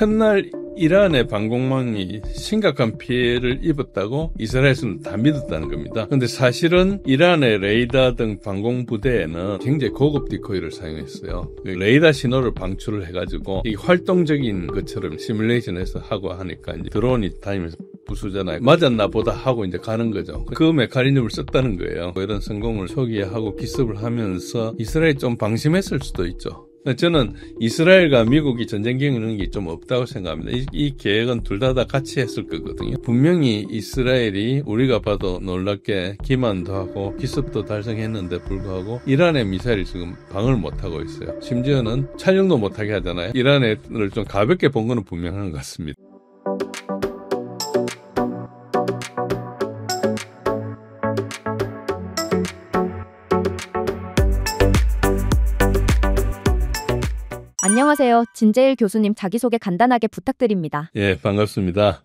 첫날 이란의 방공망이 심각한 피해를 입었다고 이스라엘에서는 다 믿었다는 겁니다. 그런데 사실은 이란의 레이더 등 방공부대에는 굉장히 고급 디코이를 사용했어요. 레이더 신호를 방출을 해가지고 이 활동적인 것처럼 시뮬레이션해서 하고 하니까 이제 드론이 다니면서 부수잖아요. 맞았나 보다 하고 이제 가는 거죠. 그 메커니즘을 썼다는 거예요. 이런 성공을 소개하고 기습을 하면서 이스라엘이 좀 방심했을 수도 있죠. 저는 이스라엘과 미국이 전쟁 경력이 좀 없다고 생각합니다. 이 계획은 둘 다 같이 했을 거거든요. 분명히 이스라엘이 우리가 봐도 놀랍게 기만도 하고 기습도 달성했는데 불구하고 이란의 미사일이 지금 방어를 못하고 있어요. 심지어는 촬영도 못하게 하잖아요. 이란을 좀 가볍게 본 거는 분명한 것 같습니다. 안녕하세요. 진재일 교수님 자기소개 간단하게 부탁드립니다. 예, 반갑습니다.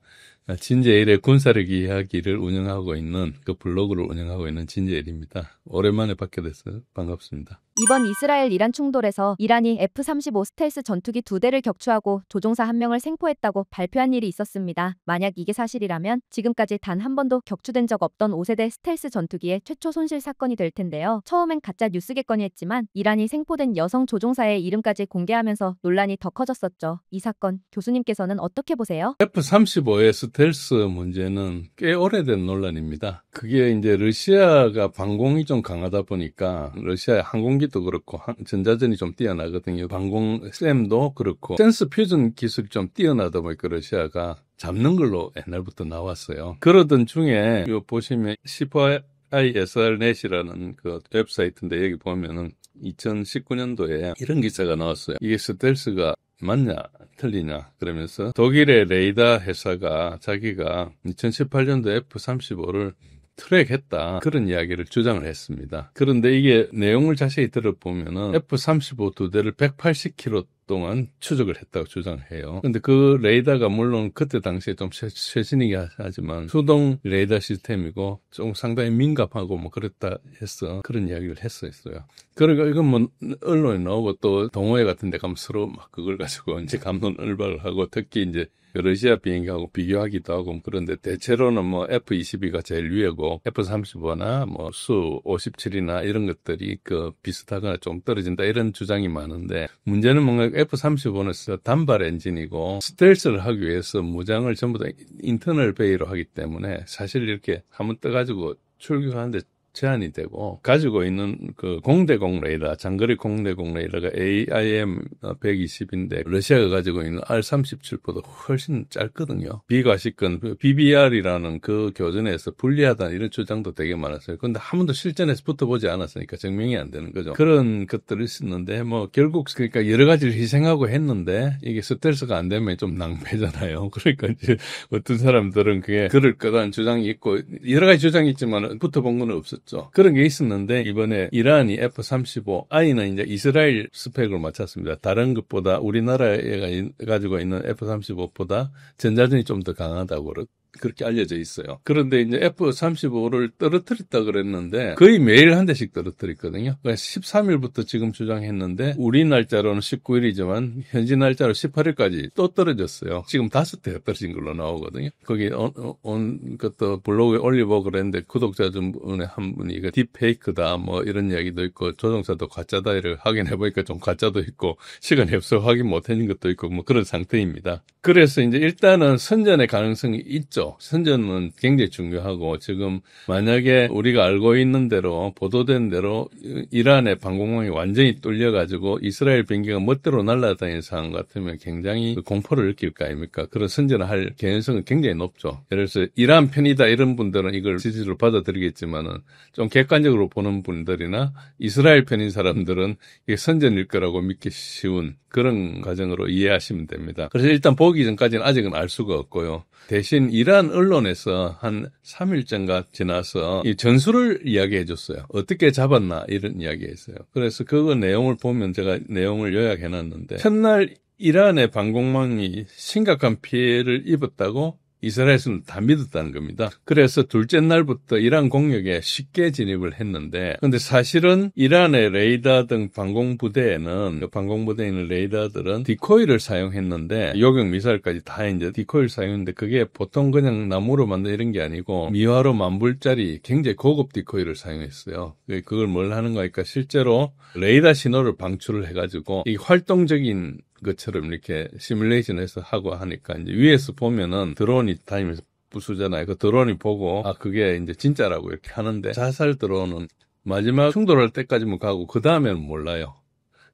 진재일의 군사력 이야기를 운영하고 있는 그 블로그를 운영하고 있는 진재일입니다. 오랜만에 뵙게 됐어요. 반갑습니다. 이번 이스라엘-이란 충돌에서 이란이 F-35 스텔스 전투기 2대를 격추하고 조종사 1명을 생포했다고 발표한 일이 있었습니다. 만약 이게 사실이라면 지금까지 단 한 번도 격추된 적 없던 5세대 스텔스 전투기의 최초 손실 사건이 될 텐데요. 처음엔 가짜 뉴스겠거니 했지만 이란이 생포된 여성 조종사의 이름까지 공개하면서 논란이 더 커졌었죠. 이 사건 교수님께서는 어떻게 보세요? F-35의 스텔스 문제는 꽤 오래된 논란입니다. 그게 이제 러시아가 방공이 좀 강하다 보니까 러시아의 항공기도 그렇고 전자전이 좀 뛰어나거든요. 방공 쌤도 그렇고 센스 퓨전 기술이 좀 뛰어나다 보니까 러시아가 잡는 걸로 옛날부터 나왔어요. 그러던 중에 요 보시면 C4ISRNet이라는 그 웹사이트인데 여기 보면은 2019년도에 이런 기사가 나왔어요. 이게 스텔스가 맞냐 틀리냐 그러면서 독일의 레이더 회사가 자기가 2018년도 F-35를 트랙했다 그런 이야기를 주장을 했습니다. 그런데 이게 내용을 자세히 들어보면은 F-35 2대를 180km 동안 추적을 했다고 주장해요. 근데 그 레이더가 물론 그때 당시에 좀 최신이긴 하지만 수동 레이더 시스템이고 좀 상당히 민감하고 뭐 그랬다 해서 그런 이야기를 했었어요. 그러니까 이건 뭐 언론에 나오고 또 동호회 같은 데 가면 서로 막 그걸 가지고 이제 갑론을박을 하고 특히 이제 러시아 비행기하고 비교하기도 하고 그런데 대체로는 뭐 F-22가 제일 위에고 F-35나 뭐 Su-57이나 이런 것들이 그 비슷하거나 좀 떨어진다 이런 주장이 많은데 문제는 뭔가 F-35는 단발 엔진이고 스텔스를 하기 위해서 무장을 전부 다 인터널 베이로 하기 때문에 사실 이렇게 한번 떠가지고 출격하는데 제한이 되고 가지고 있는 그 공대공 레이더, 장거리 공대공 레이더가 AIM-120인데 러시아가 가지고 있는 R-37보다 훨씬 짧거든요. 비과시권, BBR이라는 그 교전에서 불리하다는 이런 주장도 되게 많았어요. 그런데 한 번도 실전에서 붙어보지 않았으니까 증명이 안 되는 거죠. 그런 것들이 있었는데 뭐 결국 그러니까 여러 가지를 희생하고 했는데 이게 스텔스가 안 되면 좀 낭패잖아요. 그러니까 이제 어떤 사람들은 그게 그럴 거라는 주장이 있고 여러 가지 주장이 있지만 붙어본 건 없었죠. 그런 게 있었는데 이번에 이란이 F-35I는 이제 이스라엘 스펙을 맞췄습니다. 다른 것보다 우리나라에 가지고 있는 F-35보다 전자전이 좀 더 강하다고 그렇게 알려져 있어요. 그런데 이제 F-35를 떨어뜨렸다 그랬는데 거의 매일 한 대씩 떨어뜨렸거든요. 그러니까 13일부터 지금 주장했는데 우리 날짜로는 19일이지만 현지 날짜로 18일까지 또 떨어졌어요. 지금 5대가 떨어진 걸로 나오거든요. 거기 그것도 블로그에 올리고 그랬는데 구독자 중에 한 분이 이거 딥페이크다 뭐 이런 이야기도 있고 조종사도 가짜다 이를 확인해보니까 좀 가짜도 있고 시간이 없어 확인 못해진 것도 있고 뭐 그런 상태입니다. 그래서 이제 일단은 선전의 가능성이 있죠. 선전은 굉장히 중요하고 지금 만약에 우리가 알고 있는 대로 보도된 대로 이란의 방공망이 완전히 뚫려가지고 이스라엘 비행기가 멋대로 날아다니는 상황 같으면 굉장히 공포를 느낄 거 아닙니까? 그런 선전을 할 개연성은 굉장히 높죠. 예를 들어서 이란 편이다 이런 분들은 이걸 지지로 받아들이겠지만은 좀 객관적으로 보는 분들이나 이스라엘 편인 사람들은 이게 선전일 거라고 믿기 쉬운 그런 과정으로 이해하시면 됩니다. 그래서 일단 보기 전까지는 아직은 알 수가 없고요. 대신 이란 언론에서 한 3일째인가 지나서 이 전술을 이야기해 줬어요. 어떻게 잡았나 이런 이야기했어요. 그래서 그거 내용을 보면 제가 내용을 요약해 놨는데 첫날 이란의 방공망이 심각한 피해를 입었다고 이스라엘에서는 다 믿었다는 겁니다. 그래서 둘째 날부터 이란 공격에 쉽게 진입을 했는데, 근데 사실은 이란의 레이더 등 방공부대에는, 방공부대에 있는 레이더들은 디코이를 사용했는데, 요격 미사일까지 다 이제 디코이를 사용했는데, 그게 보통 그냥 나무로 만든 이런 게 아니고, 미화로 10,000불짜리 굉장히 고급 디코이를 사용했어요. 그걸 뭘 하는 거니까 실제로 레이더 신호를 방출을 해가지고, 이 활동적인 것처럼 이렇게 시뮬레이션해서 하고 하니까 이제 위에서 보면은 드론이 다니면서 부수잖아요. 그 드론이 보고 그게 이제 진짜라고 이렇게 하는데 자살 드론은 마지막 충돌할 때까지만 가고 그 다음에는 몰라요.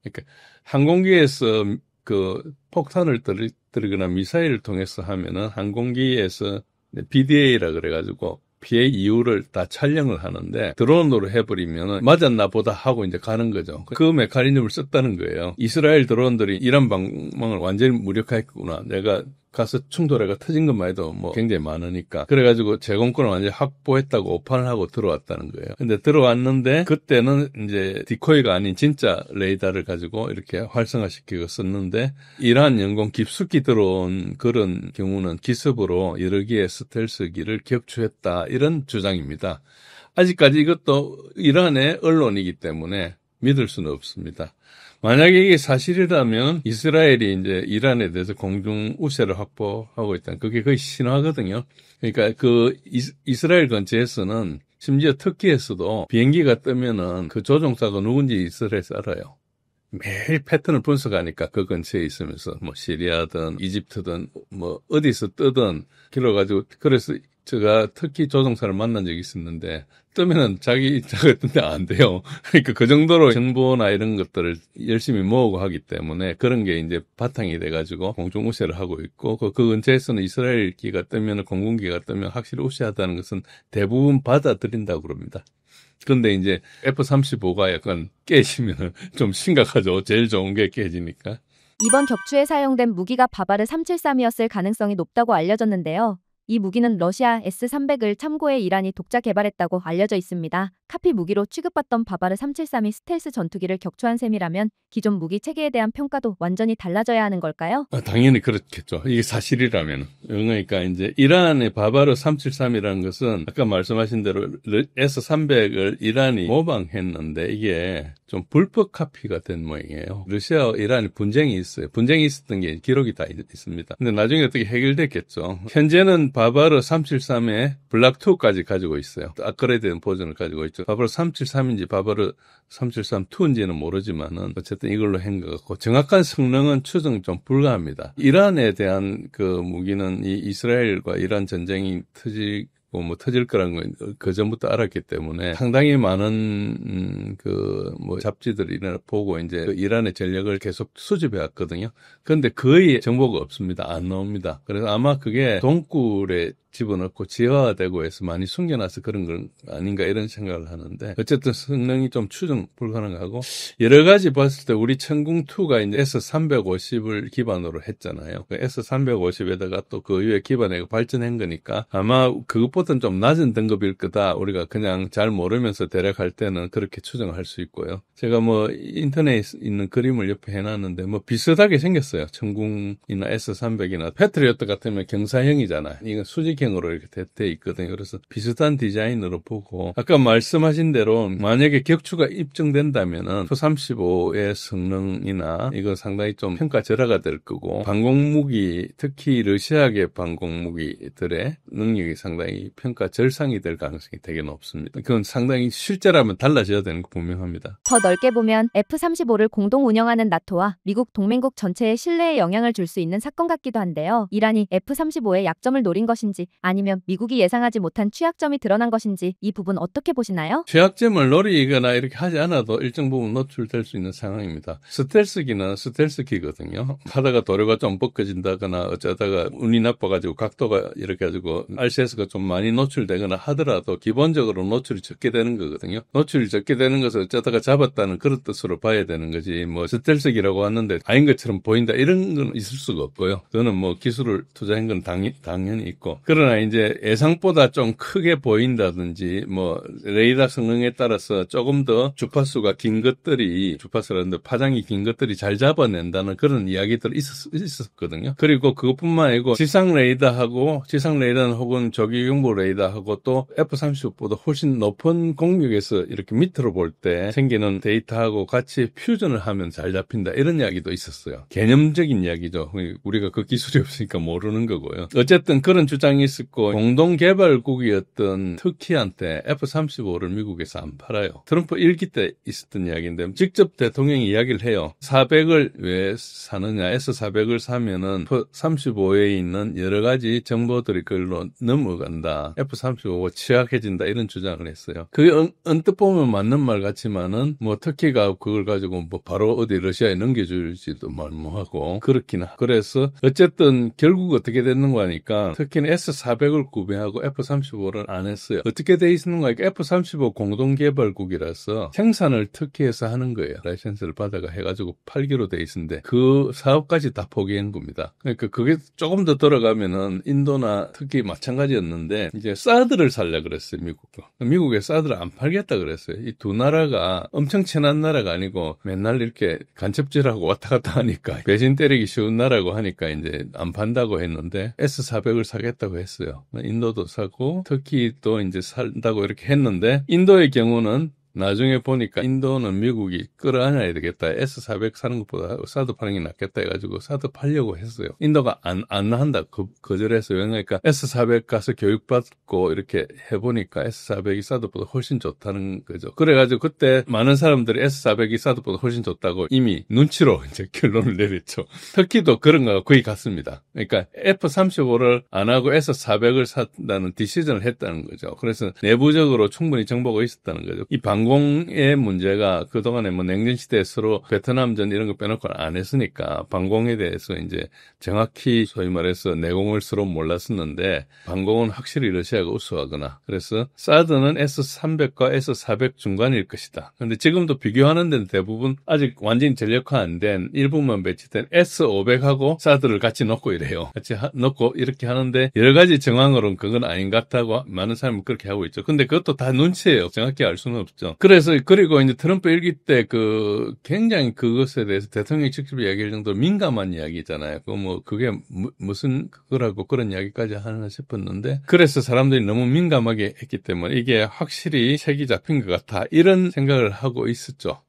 그러니까 항공기에서 그 폭탄을 떨어뜨리거나 미사일을 통해서 하면은 항공기에서 BDA라 그래가지고 피해 이유를 다 촬영을 하는데 드론으로 해버리면 맞았나 보다 하고 이제 가는 거죠. 그 메커니즘을 썼다는 거예요. 이스라엘 드론들이 이란 방망을 완전히 무력화했구나. 내가 가서 충돌해가 터진 것만 해도 뭐 굉장히 많으니까. 그래가지고 제공권을 완전히 확보했다고 오판을 하고 들어왔다는 거예요. 근데 들어왔는데 그때는 이제 디코이가 아닌 진짜 레이더를 가지고 이렇게 활성화시키고 썼는데 이란 영공 깊숙이 들어온 그런 경우는 기습으로 여러 개의 스텔스기를 격추했다. 이런 주장입니다. 아직까지 이것도 이란의 언론이기 때문에 믿을 수는 없습니다. 만약에 이게 사실이라면 이스라엘이 이제 이란에 대해서 공중 우세를 확보하고 있다는 그게 거의 신화거든요. 그러니까 그 이스라엘 근처에서는 심지어 터키에서도 비행기가 뜨면은 그 조종사가 누군지 이스라엘에서 알아요. 매일 패턴을 분석하니까 그 근처에 있으면서 뭐 시리아든 이집트든 뭐 어디서 뜨든 길어가지고 그래서 제가 터키 조종사를 만난 적이 있었는데 뜨면은 자기 같은데 안 돼요. 그러니까 그 정도로 정보나 이런 것들을 열심히 모으고 하기 때문에 그런 게 이제 바탕이 돼가지고 공중 우세를 하고 있고 그 근처에서는 이스라엘기가 뜨면 공군기가 뜨면 확실히 우세하다는 것은 대부분 받아들인다고 그럽니다. 그런데 이제 F-35가 약간 깨지면 좀 심각하죠. 제일 좋은 게 깨지니까. 이번 격추에 사용된 무기가 바바르 373이었을 가능성이 높다고 알려졌는데요. 이 무기는 러시아 S-300을 참고해 이란이 독자 개발했다고 알려져 있습니다. 카피 무기로 취급받던 바바르 373이 스텔스 전투기를 격추한 셈이라면 기존 무기 체계에 대한 평가도 완전히 달라져야 하는 걸까요? 당연히 그렇겠죠. 이게 사실이라면. 그러니까 이제 이란의 바바르 373이라는 것은 아까 말씀하신 대로 S-300을 이란이 모방했는데 이게 좀 불법 카피가 된 모양이에요. 러시아와 이란이 분쟁이 있어요. 분쟁이 있었던 게 기록이 다 있습니다. 근데 나중에 어떻게 해결됐겠죠. 현재는 바바르 373에 블락2까지 가지고 있어요. 업그레이드된 버전을 가지고 있죠. 바바르 373인지 바바르 373-2인지는 모르지만은 어쨌든 이걸로 한 것 같고 정확한 성능은 추정 좀 불가합니다. 이란에 대한 그 무기는 이 이스라엘과 이란 전쟁이 터질 거라는 건 그 전부터 알았기 때문에 상당히 많은 잡지들이 보고 이제 그 이란의 전력을 계속 수집해 왔거든요. 그런데 거의 정보가 없습니다. 안 나옵니다. 그래서 아마 그게 동굴에 집어넣고 지하화되고 해서 많이 숨겨놔서 그런 건 아닌가 이런 생각을 하는데 어쨌든 성능이 좀 추정 불가능하고 여러 가지 봤을 때 우리 천궁2가 이제 S350을 기반으로 했잖아요. 그 S350에다가 또 그 위에 기반에 발전한 거니까 아마 그것보다는 좀 낮은 등급일 거다. 우리가 그냥 잘 모르면서 대략 할 때는 그렇게 추정할 수 있고요. 제가 뭐 인터넷에 있는 그림을 옆에 해놨는데 뭐 비슷하게 생겼어요. 천궁이나 S300이나 패트리어트 같으면 경사형이잖아요. 이건 수직형으로 이렇게 돼 있거든요. 그래서 비슷한 디자인으로 보고 아까 말씀하신 대로 만약에 격추가 입증된다면은 F-35의 성능이나 이거 상당히 좀 평가절하가 될 거고 방공무기 특히 러시아계 방공무기들의 능력이 상당히 평가절상이 될 가능성이 되게 높습니다. 그건 상당히 실제라면 달라져야 되는 거 분명합니다. 더 넓게 보면 F-35를 공동 운영하는 나토와 미국 동맹국 전체의 신뢰에 영향을 줄 수 있는 사건 같기도 한데요. 이란이 F-35의 약점을 노린 것인지 아니면 미국이 예상하지 못한 취약점이 드러난 것인지 이 부분 어떻게 보시나요? 취약점을 노리거나 이렇게 하지 않아도 일정 부분 노출될 수 있는 상황입니다. 스텔스기는 스텔스기거든요. 하다가 도료가 좀 벗겨진다거나 어쩌다가 운이 나빠가지고 각도가 이렇게 가지고 RCS가 좀 많이 노출되거나 하더라도 기본적으로 노출이 적게 되는 거거든요. 노출이 적게 되는 것을 어쩌다가 잡았다는 그런 뜻으로 봐야 되는 거지. 뭐 스텔스기라고 하는데 아닌 것처럼 보인다 이런 건 있을 수가 없고요. 그거는 뭐 기술을 투자한 건 당연히 있고. 그러나 이제 예상보다 좀 크게 보인다든지 뭐 레이더 성능에 따라서 조금 더 주파수가 긴 것들이 주파수라는데 파장이 긴 것들이 잘 잡아낸다는 그런 이야기들이 있었거든요. 그리고 그것뿐만 아니고 지상 레이더는 혹은 조기경보 레이더하고 또 F-35보다 훨씬 높은 공격에서 이렇게 밑으로 볼 때 생기는 데이터하고 같이 퓨전을 하면 잘 잡힌다 이런 이야기도 있었어요. 개념적인 이야기죠. 우리가 그 기술이 없으니까 모르는 거고요. 어쨌든 그런 주장이 있었고 공동 개발국이었던 터키한테 F-35를 미국에서 안 팔아요. 트럼프 1기 때 있었던 이야기인데 직접 대통령이 이야기를 해요. 400을 왜 사느냐. S-400을 사면은 F-35에 있는 여러 가지 정보들이 그걸로 넘어간다. F-35가 취약해진다. 이런 주장을 했어요. 그게 언뜻 보면 맞는 말 같지만은 뭐 터키가 그걸 가지고 뭐 바로 어디 러시아에 넘겨줄지도 말모하고 그렇긴 그래서 어쨌든 결국 어떻게 됐는가 하니까 터키는 S-400을 구매하고 F-35를 안 했어요. 어떻게 돼 있는가 하니까 F-35 공동개발국이라서 생산을 터키에서 하는 거예요. 라이센스를 받아가 해가지고 팔기로 돼 있는데 그 사업까지 다 포기한 겁니다. 그러니까 그게 조금 더 돌아가면은 인도나 터키 마찬가지였는데 이제 사드를 살려 그랬어요. 미국도. 미국에 사드를 안 팔겠다 그랬어요. 이 두 나라가 엄청 친한 나라가 아니고 맨날 이렇게 간첩질하고 왔다 갔다 하니까 배신 때리기 쉬운 나라고 하니까 이제 안 판다고 했는데 S-400을 사겠다고 했어요. 인도도 사고 터키도 이제 산다고 이렇게 했는데 인도의 경우는 나중에 보니까 인도는 미국이 끌어안아야 되겠다. S-400 사는 것보다 사드 파는 게 낫겠다 해가지고 사드 팔려고 했어요. 인도가 안 한다. 거절했어요. 그러니까 S-400 가서 교육받고 이렇게 해보니까 S-400이 사드보다 훨씬 좋다는 거죠. 그래가지고 그때 많은 사람들이 S-400이 사드보다 훨씬 좋다고 이미 눈치로 이제 결론을 내렸죠. 터키도 그런 거가 거의 같습니다. 그러니까 F-35를 안 하고 S-400을 산다는 디시전을 했다는 거죠. 그래서 내부적으로 충분히 정보가 있었다는 거죠. 이 방공의 문제가 그동안에 뭐 냉전시대에 서로 베트남전 이런 거 빼놓고 안 했으니까 방공에 대해서 이제 정확히 소위 말해서 내공을 서로 몰랐었는데 방공은 확실히 러시아가 우수하거나 그래서 사드는 S-300과 S-400 중간일 것이다. 그런데 지금도 비교하는 데는 대부분 아직 완전히 전력화 안 된 일부만 배치된 S-500하고 사드를 같이 넣고 이래요. 같이 넣고 이렇게 하는데 여러 가지 정황으로는 그건 아닌 것 같다고 많은 사람은 그렇게 하고 있죠. 근데 그것도 다 눈치예요. 정확히 알 수는 없죠. 그래서 그리고 이제 트럼프 1기 때 굉장히 그것에 대해서 대통령이 직접 이야기할 정도로 민감한 이야기잖아요. 그게 무슨 그거라고 그런 이야기까지 하나 싶었는데 그래서 사람들이 너무 민감하게 했기 때문에 이게 확실히 색이 잡힌 것 같아 이런 생각을 하고 있었죠.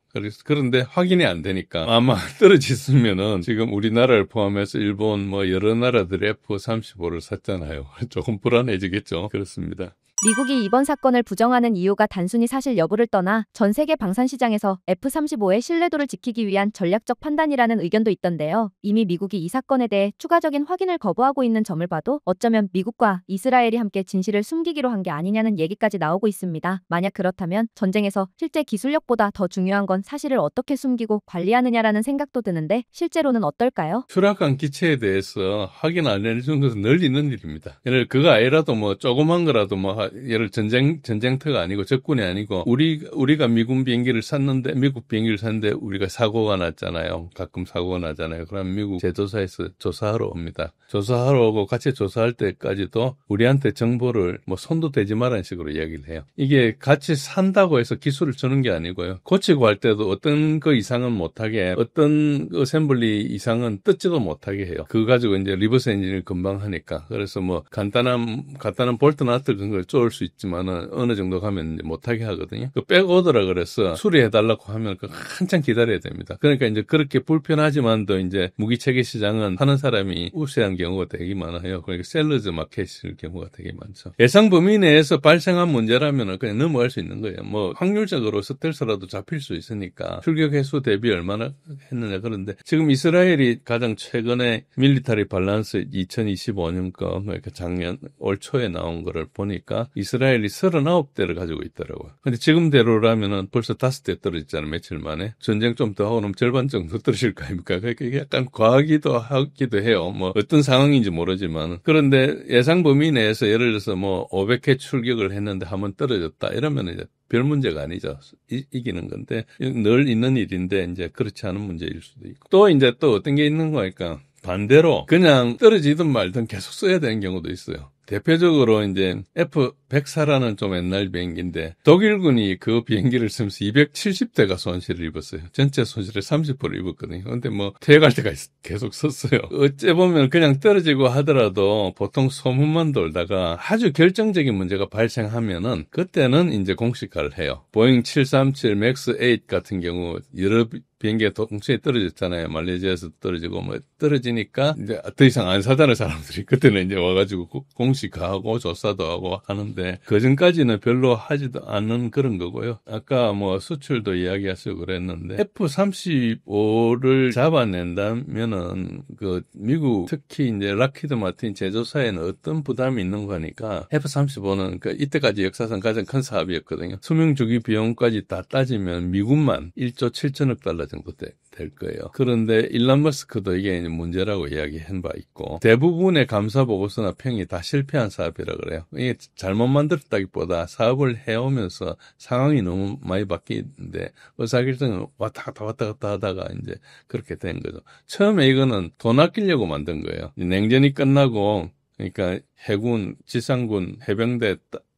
그런데 확인이 안 되니까 아마 떨어졌으면은 지금 우리나라를 포함해서 일본 뭐 여러 나라들이 F-35를 샀잖아요. 조금 불안해지겠죠. 그렇습니다. 미국이 이번 사건을 부정하는 이유가 단순히 사실 여부를 떠나 전 세계 방산 시장에서 F-35의 신뢰도를 지키기 위한 전략적 판단이라는 의견도 있던데요. 이미 미국이 이 사건에 대해 추가적인 확인을 거부하고 있는 점을 봐도 어쩌면 미국과 이스라엘이 함께 진실을 숨기기로 한 게 아니냐는 얘기까지 나오고 있습니다. 만약 그렇다면 전쟁에서 실제 기술력보다 더 중요한 건 사실을 어떻게 숨기고 관리하느냐라는 생각도 드는데 실제로는 어떨까요? 추락한 기체에 대해서 확인 안 해주는 것은 늘 있는 일입니다. 예를 그거 아니라도 뭐 조그만 거라도 뭐 예를 전쟁터가 아니고 적군이 아니고 우리가 미군 비행기를 샀는데 미국 비행기를 샀는데 우리가 사고가 났잖아요. 가끔 사고가 나잖아요. 그럼 미국 제조사에서 조사하러 옵니다. 조사하러 오고 같이 조사할 때까지도 우리한테 정보를 뭐 손도 대지 말라는 식으로 이야기를 해요. 이게 같이 산다고 해서 기술을 주는 게 아니고요. 고치고 할 때도 어떤 거 이상은 못하게 어떤 어셈블리 이상은 뜯지도 못하게 해요. 그거 가지고 이제 리버스 엔진을 금방 하니까. 그래서 뭐 간단한 볼트 나트 그런 걸 쪼을 수 있지만은 어느 정도 가면 못하게 하거든요. 그 백오더라 그래서 수리해달라고 하면 한참 기다려야 됩니다. 그러니까 이제 그렇게 불편하지만도 이제 무기 체계 시장은 하는 사람이 우세한 경우가 되게 많아요. 그러니까 셀러즈 마켓일 경우가 되게 많죠. 예상 범위 내에서 발생한 문제라면 그냥 넘어갈 수 있는 거예요. 뭐 확률적으로 스텔스라도 잡힐 수 있으니까 출격 횟수 대비 얼마나 했느냐. 그런데 지금 이스라엘이 가장 최근에 밀리터리 밸런스 2025년 거 그러니까 작년 올 초에 나온 거를 보니까 보니까 이스라엘이 39대를 가지고 있더라고요. 근데 지금대로라면은 벌써 5대 떨어졌잖아요. 며칠 만에. 전쟁 좀 더 하고 나면 절반 정도 떨어질 거 아닙니까? 그러니까 이게 약간 과하기도 하기도 해요. 뭐 어떤 상황인지 모르지만. 그런데 예상 범위 내에서 예를 들어서 뭐 500회 출격을 했는데 한번 떨어졌다. 이러면 이제 별 문제가 아니죠. 이기는 건데 늘 있는 일인데 이제 그렇지 않은 문제일 수도 있고. 또 이제 또 어떤 게 있는 거니까 반대로 그냥 떨어지든 말든 계속 써야 되는 경우도 있어요. 대표적으로 이제 F-104라는 좀 옛날 비행기인데 독일군이 그 비행기를 쓰면서 270대가 손실을 입었어요. 전체 손실의 30%를 입었거든요. 근데 뭐 퇴역할 때가 계속 썼어요. 어째 보면 그냥 떨어지고 하더라도 보통 소문만 돌다가 아주 결정적인 문제가 발생하면은 그때는 이제 공식화를 해요. 보잉 737 맥스 8 같은 경우 여러 비행기가 동시에 떨어졌잖아요. 말레이시아에서 떨어지고 뭐 떨어지니까 이제 더 이상 안 사다는 사람들이 그때는 이제 와가지고 공식화하고 조사도 하고 하는데 그 전까지는 별로 하지도 않는 그런 거고요. 아까 뭐 수출도 이야기하시고 그랬는데 F-35를 잡아낸다면은 그 미국 특히 이제 락히드 마틴 제조사에는 어떤 부담이 있는 거니까 F-35는 그 이때까지 역사상 가장 큰 사업이었거든요. 수명 주기 비용까지 다 따지면 미국만 1조 7천억 달러 정도 될 거예요. 그런데 일론 머스크도 이게 문제라고 이야기한 바 있고 대부분의 감사 보고서나 평이 다 실패한 사업이라 그래요. 이게 잘못 만들었다기보다 사업을 해오면서 상황이 너무 많이 바뀌는데 의사결정은 왔다 갔다 하다가 이제 그렇게 된 거죠. 처음에 이거는 돈 아끼려고 만든 거예요. 냉전이 끝나고 그러니까 해군, 지상군, 해병대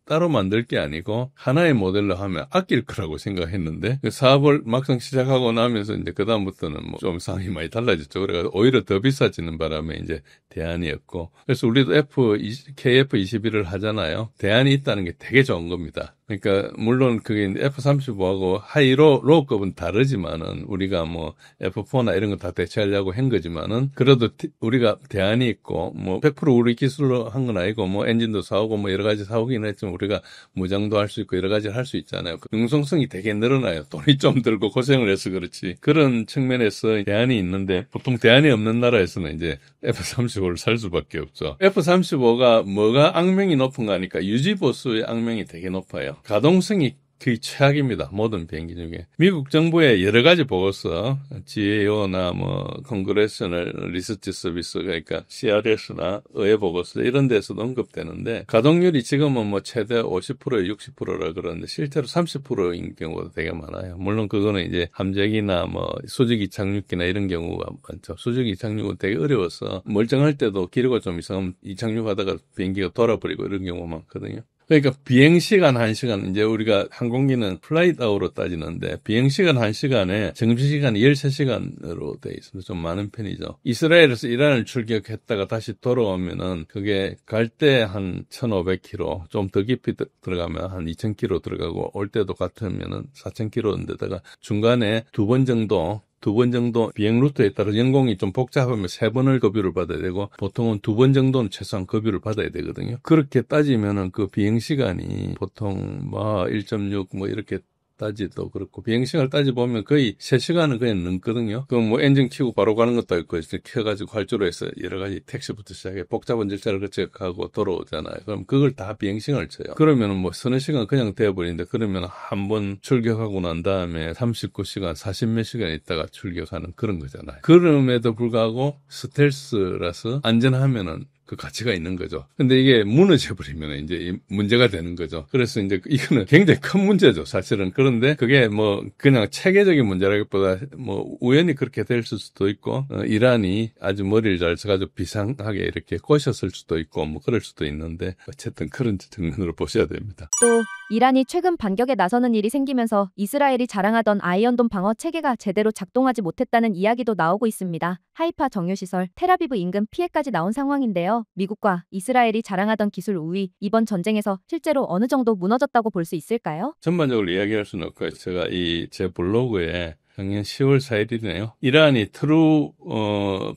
따로 만들 게 아니고 하나의 모델로 하면 아낄 거라고 생각했는데 그 사업을 막상 시작하고 나면서 이제 그다음부터는 뭐 좀 상황이 많이 달라졌죠. 그래서 오히려 더 비싸지는 바람에 이제 대안이었고 그래서 우리도 KF-21을 하잖아요. 대안이 있다는 게 되게 좋은 겁니다. 그러니까 물론 그게 F-35하고 하이로급은 다르지만은 우리가 뭐 F-4나 이런 거 다 대체하려고 한 거지만은 그래도 우리가 대안이 있고 뭐 100% 우리 기술로 한 건 아니고 뭐 엔진도 사오고 뭐 여러 가지 사오긴 했지만 우리가 무장도 할 수 있고 여러 가지를 할 수 있잖아요. 그 융성성이 되게 늘어나요. 돈이 좀 들고 고생을 해서 그렇지. 그런 측면에서 대안이 있는데 보통 대안이 없는 나라에서는 이제 F-35를 살 수밖에 없죠. F-35가 뭐가 악명이 높은가 하니까 유지보수의 악명이 되게 높아요. 가동성이 거의 최악입니다. 모든 비행기 중에. 미국 정부의 여러 가지 보고서, GAO나 뭐, Congressional Research Service, 그러니까 CRS나 의회 보고서 이런 데서도 언급되는데, 가동률이 지금은 뭐 최대 50%에 60%라 그러는데, 실제로 30%인 경우가 되게 많아요. 물론 그거는 이제 함재기나 뭐, 수직이 착륙기나 이런 경우가 많죠. 수직이 착륙은 되게 어려워서, 멀쩡할 때도 기류가 좀 이상하면 이착륙하다가 비행기가 돌아버리고 이런 경우가 많거든요. 그러니까 비행시간 1시간, 이제 우리가 항공기는 플라이트 아워로 따지는데 비행시간 1시간에 점심시간이 13시간으로 돼 있어서 좀 많은 편이죠. 이스라엘에서 이란을 출격했다가 다시 돌아오면은 그게 갈 때 한 1,500km, 좀 더 깊이 들어가면 한 2,000km 들어가고 올 때도 같으면은 4,000km인데다가 중간에 두 번 정도 비행 루트에 따라 연공이 좀 복잡하면 3번을 급유를 받아야 되고 보통은 2번 정도는 최소한 급유를 받아야 되거든요. 그렇게 따지면은 그 비행 시간이 보통 뭐 1.6 뭐 이렇게 따지도 그렇고 비행시간을 따져보면 거의 3시간은 그냥 넘거든요. 그럼 뭐 엔진 켜고 바로 가는 것도 있고 켜가지고 활주로 해서 여러 가지 택시부터 시작해 복잡한 절차를 거쳐가고 돌아오잖아요. 그럼 그걸 다 비행시간을 쳐요. 그러면은 뭐 서너 시간 그냥 되어버리는데 그러면 한 번 출격하고 난 다음에 39시간 40몇 시간 있다가 출격하는 그런 거잖아요. 그럼에도 불구하고 스텔스라서 안전하면은 그 가치가 있는 거죠. 근데 이게 무너져버리면 이제 문제가 되는 거죠. 그래서 이제 이거는 굉장히 큰 문제죠, 사실은. 그런데 그게 뭐 그냥 체계적인 문제라기보다 뭐 우연히 그렇게 될 수도 있고, 이란이 아주 머리를 잘 써가지고 비상하게 이렇게 꼬셨을 수도 있고, 뭐 그럴 수도 있는데, 어쨌든 그런 측면으로 보셔야 됩니다. 또 이란이 최근 반격에 나서는 일이 생기면서 이스라엘이 자랑하던 아이언돔 방어 체계가 제대로 작동하지 못했다는 이야기도 나오고 있습니다. 하이파 정유시설, 텔아비브 인근 피해까지 나온 상황인데요. 미국과 이스라엘이 자랑하던 기술 우위, 이번 전쟁에서 실제로 어느 정도 무너졌다고 볼 수 있을까요? 전반적으로 이야기할 수는 없고요. 제가 제 블로그에 작년 10월 4일이네요. 이란이 트루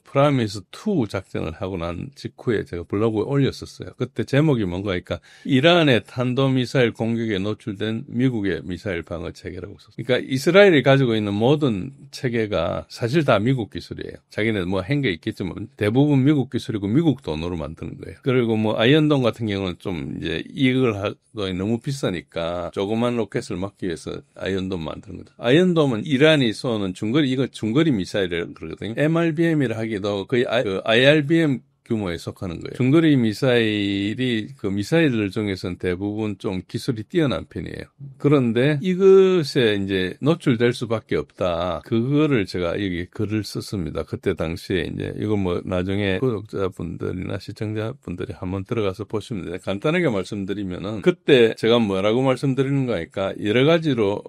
프라미스 2 작전을 하고 난 직후에 제가 블로그에 올렸었어요. 그때 제목이 뭔가 하니까 이란의 탄도미사일 공격에 노출된 미국의 미사일 방어 체계라고 썼어요. 그러니까 이스라엘이 가지고 있는 모든 체계가 사실 다 미국 기술이에요. 자기네 뭐 한 게 있겠지만 대부분 미국 기술이고 미국 돈으로 만드는 거예요. 그리고 뭐 아이언돔 같은 경우는 좀 이제 이걸 하도 너무 비싸니까 조그만 로켓을 막기 위해서 아이언돔 만드는 거죠. 아이언돔은 이란이 쏘는 이거 중거리 미사일이라고 그러거든요. MRBM이라 하기도 거의 IRBM 규모에 속하는 거예요. 중거리 미사일이 그 미사일들 중에서는 대부분 좀 기술이 뛰어난 편이에요. 그런데 이것에 이제 노출될 수밖에 없다. 그거를 제가 여기 글을 썼습니다. 그때 당시에 이제 이거 뭐 나중에 구독자분들이나 시청자분들이 한번 들어가서 보시면 돼요. 간단하게 말씀드리면은 그때 제가 뭐라고 말씀드리는 거니까 여러 가지로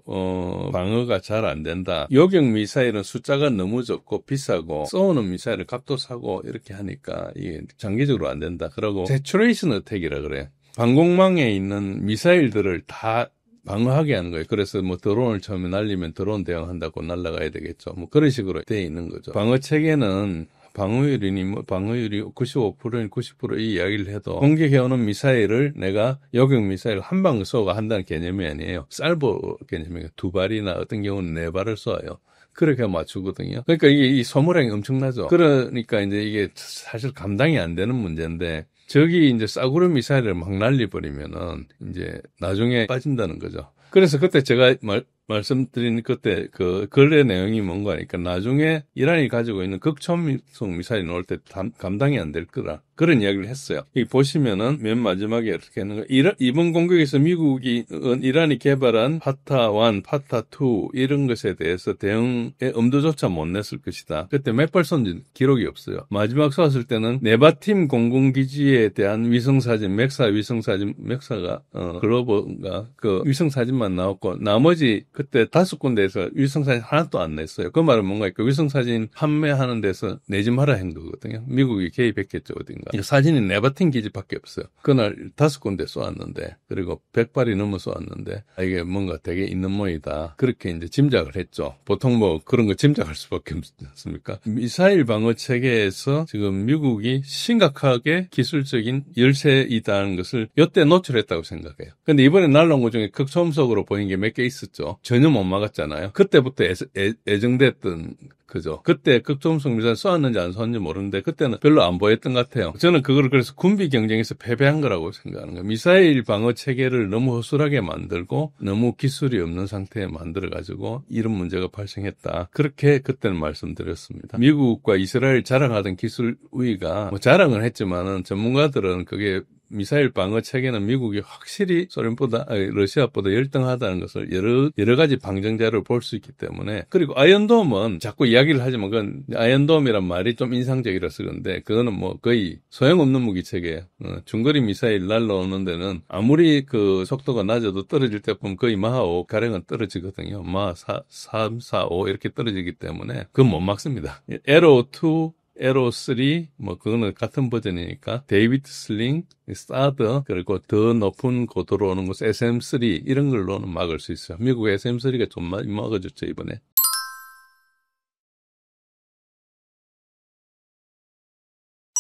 방어가 잘 안 된다. 요격 미사일은 숫자가 너무 적고 비싸고 쏘는 미사일은 값도 사고 이렇게 하니까 이게 장기적으로 안 된다. 그러고 세츄레이션 어택이라 그래요. 방공망에 있는 미사일들을 다 방어하게 하는 거예요. 그래서 뭐 드론을 처음에 날리면 드론 대응한다고 날아가야 되겠죠. 뭐 그런 식으로 돼 있는 거죠. 방어 체계는 방어율이 95%인 90% 이 이야기를 해도 공격해오는 미사일을 내가 요격 미사일 한 방 쏘고 한다는 개념이 아니에요. 살보 개념이에요. 2발이나 어떤 경우는 4발을 쏘아요. 그렇게 맞추거든요. 그러니까 이 소모량이 엄청나죠. 그러니까 이제 이게 사실 감당이 안 되는 문제인데 저기 이제 싸구려 미사일을 막 날려버리면은 이제 나중에 빠진다는 거죠. 그래서 그때 제가 말씀드린 그때 그 근래 내용이 뭔가 하니까 나중에 이란이 가지고 있는 극초음속 미사일이 나올 때 감당이 안 될 거라 그런 이야기를 했어요. 여기 보시면은 맨 마지막에 이렇게 하는 거 이번 공격에서 미국이 이란이 개발한 파타1, 파타2 이런 것에 대해서 대응의 엄두조차 못 냈을 것이다. 그때 몇 발 쏜지 기록이 없어요. 마지막 쏘았을 때는 네바팀 공군기지에 대한 위성사진, 맥사가 글로버가 그 위성사진만 나왔고 나머지 그때 5군데에서 위성사진 하나도 안 냈어요. 그 말은 뭔가 있고 위성사진 판매하는 데서 내지 마라 한 거거든요. 미국이 개입했겠죠, 어딘가. 사진이 네바틴 기지밖에 없어요. 그날 5군데 쏘았는데, 그리고 100발이 넘어 쏘았는데, 이게 뭔가 되게 있는 모이다. 그렇게 이제 짐작을 했죠. 보통 뭐 그런 거 짐작할 수밖에 없지 않습니까? 미사일 방어 체계에서 지금 미국이 심각하게 기술적인 열세이다는 것을 이때 노출했다고 생각해요. 근데 이번에 날라온 것 중에 극초음속으로 보인 게 몇 개 있었죠. 전혀 못 막았잖아요. 그때부터 애정됐던 그죠. 그때 극초음속 미사일 쏘았는지 안 쏘았는지 모르는데 그때는 별로 안 보였던 것 같아요. 저는 그걸 그래서 군비 경쟁에서 패배한 거라고 생각하는 거예요. 미사일 방어 체계를 너무 허술하게 만들고 너무 기술이 없는 상태에 만들어가지고 이런 문제가 발생했다. 그렇게 그때는 말씀드렸습니다. 미국과 이스라엘 자랑하던 기술 우위가 뭐 자랑을 했지만은 전문가들은 그게 미사일 방어 체계는 미국이 확실히 러시아보다 열등하다는 것을 여러 가지 방정자를 볼 수 있기 때문에 그리고 아이언돔은 자꾸 이야기를 하지만 그건 아이언돔이란 말이 좀 인상적이라서 그런데 그거는 뭐 거의 소용없는 무기 체계예요. 중거리 미사일 날라오는 데는 아무리 그 속도가 낮아도 떨어질 때 보면 거의 마하 5 가량은 떨어지거든요. 마하 3, 4, 5 이렇게 떨어지기 때문에 그건 못 막습니다. 에로 2 에로 3, 뭐, 그거는 같은 버전이니까, 데이비드 슬링, 사드, 그리고 더 높은 고도로 오는 곳, SM3, 이런 걸로는 막을 수 있어요. 미국 SM3가 좀 막아줬죠, 이번에.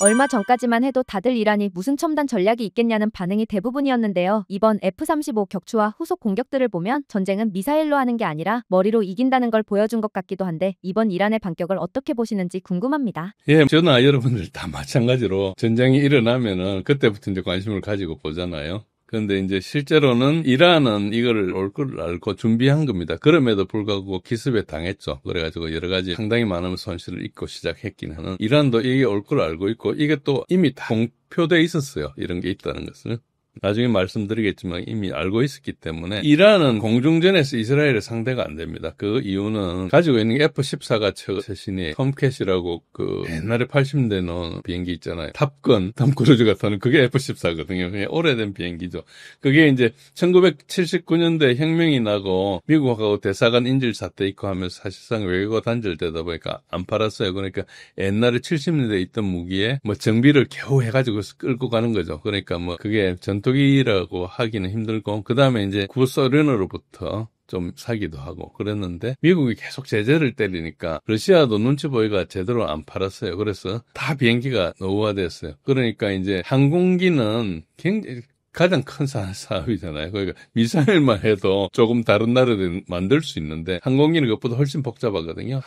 얼마 전까지만 해도 다들 이란이 무슨 첨단 전략이 있겠냐는 반응이 대부분이었는데요. 이번 F-35 격추와 후속 공격들을 보면 전쟁은 미사일로 하는 게 아니라 머리로 이긴다는 걸 보여준 것 같기도 한데 이번 이란의 반격을 어떻게 보시는지 궁금합니다. 예, 저나 여러분들 다 마찬가지로 전쟁이 일어나면은 그때부터 이제 관심을 가지고 보잖아요. 그런데 이제 실제로는 이란은 이거를 올 걸 알고 준비한 겁니다. 그럼에도 불구하고 기습에 당했죠. 그래가지고 여러 가지 상당히 많은 손실을 입고 시작했긴 하는 이란도 이게 올 걸 알고 있고 이게 또 이미 다 공표돼 있었어요. 이런 게 있다는 것을. 나중에 말씀드리겠지만 이미 알고 있었기 때문에 이란은 공중전에서 이스라엘의 상대가 안 됩니다. 그 이유는 가지고 있는 게 F-14가 최신이 톰캣이라고 그 옛날에 80년대 넣은 비행기 있잖아요. 탑건, 톰크루즈가 타는 그게 F-14거든요. 그냥 오래된 비행기죠. 그게 이제 1979년대 혁명이 나고 미국하고 대사관 인질 사태 있고 하면서 사실상 외교가 단절되다 보니까 안 팔았어요. 그러니까 옛날에 70년대에 있던 무기에 뭐 정비를 겨우 해가지고 끌고 가는 거죠. 그러니까 뭐 그게 전투기라고 하기는 힘들고 그 다음에 이제 구소련으로부터 좀 사기도 하고 그랬는데 미국이 계속 제재를 때리니까 러시아도 눈치 보이가 제대로 안 팔았어요. 그래서 다 비행기가 노후화됐어요. 그러니까 이제 항공기는 굉장히 가장 큰 사업이잖아요. 그러니까 미사일만 해도 조금 다른 나라들 만들 수 있는데 항공기는 그것보다 훨씬 복잡하거든요.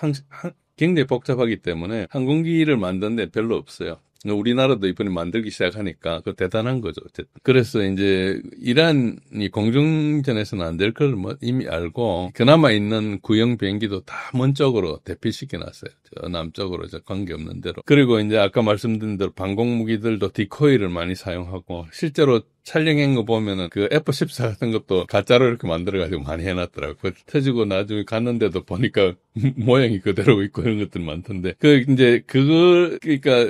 굉장히 복잡하기 때문에 항공기를 만드는 데 별로 없어요. 우리나라도 이번에 만들기 시작하니까 그 대단한 거죠. 어쨌든. 그래서 이제 이란이 공중전에서는 안 될 걸 뭐 이미 알고 그나마 있는 구형 비행기도 다 먼 쪽으로 대피시켜 놨어요. 저 남쪽으로 저 관계없는 대로. 그리고 이제 아까 말씀드린 대로 방공 무기들도 디코이를 많이 사용하고 실제로 촬영한 거 보면은 그 F-14 같은 것도 가짜로 이렇게 만들어가지고 많이 해놨더라고요. 그 터지고 나중에 갔는데도 보니까 모양이 그대로 있고 이런 것들 많던데. 그러니까